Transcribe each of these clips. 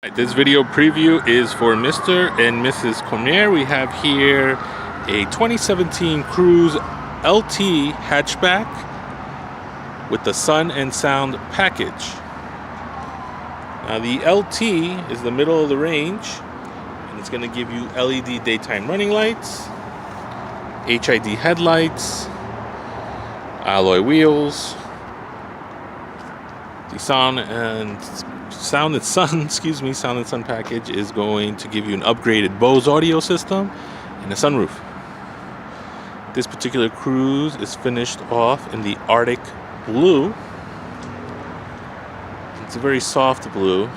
This video preview is for Mr. and Mrs. Cormier. We have here a 2017 Cruz LT hatchback with the Sun&Sound package. Now the LT is the middle of the range, and it's going to give you LED daytime running lights, HID headlights, alloy wheels. The Sound and Sun package is going to give you an upgraded Bose audio system and a sunroof. This particular Cruz is finished off in the Arctic blue. It's a very soft blue.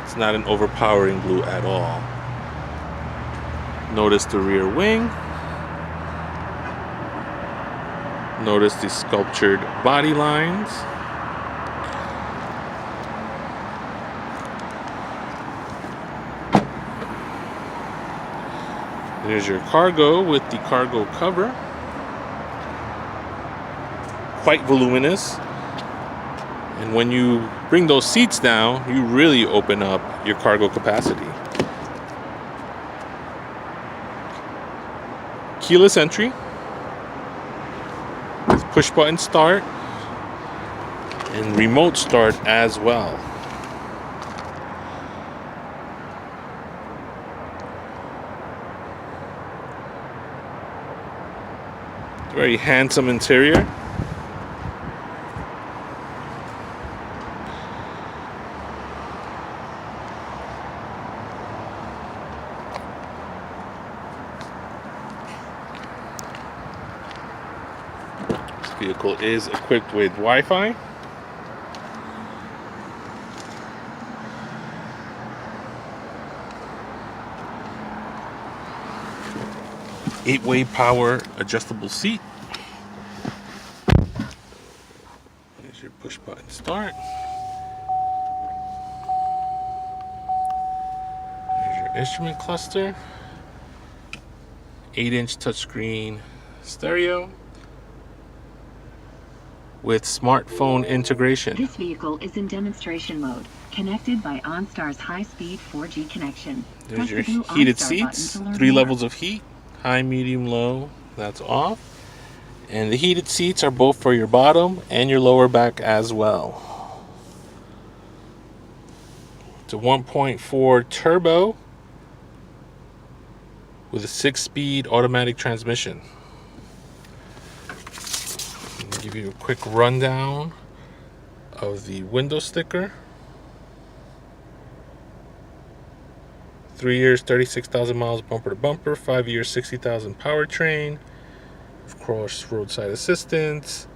It's not an overpowering blue at all. Notice the rear wing. Notice the sculptured body lines. There's your cargo with the cargo cover. Quite voluminous. And when you bring those seats down, you really open up your cargo capacity. Keyless entry. Push button start and remote start as well. Very handsome interior. Vehicle is equipped with Wi-Fi. Eight-way power adjustable seat. There's your push button start. There's your instrument cluster. 8-inch touchscreen stereo with smartphone integration. This vehicle is in demonstration mode, connected by OnStar's high-speed 4G connection. There's your heated seats, 3 levels of heat, high, medium, low, that's off. And the heated seats are both for your bottom and your lower back as well. It's a 1.4 turbo with a 6-speed automatic transmission. Give you a quick rundown of the window sticker. 3 years, 36,000 miles bumper to bumper. 5 years, 60,000 powertrain. Of course, roadside assistance.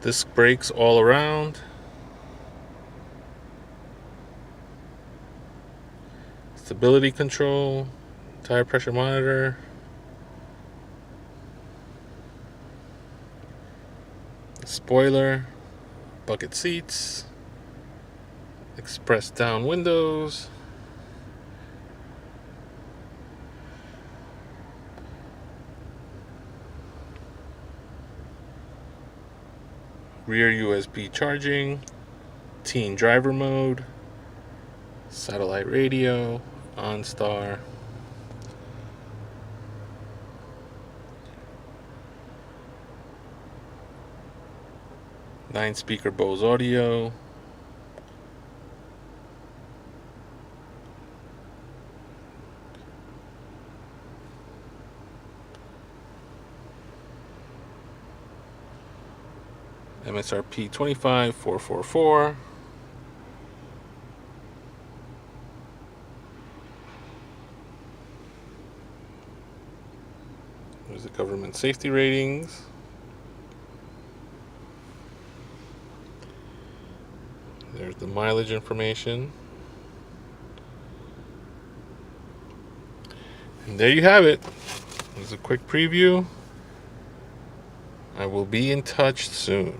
Disc brakes all around. Stability control. Tire pressure monitor. Spoiler, bucket seats, express down windows, rear USB charging, teen driver mode, satellite radio, OnStar. 9-speaker Bose audio. MSRP 25,444. There's the government safety ratings. There's the mileage information. And there you have it. There's a quick preview. I will be in touch soon.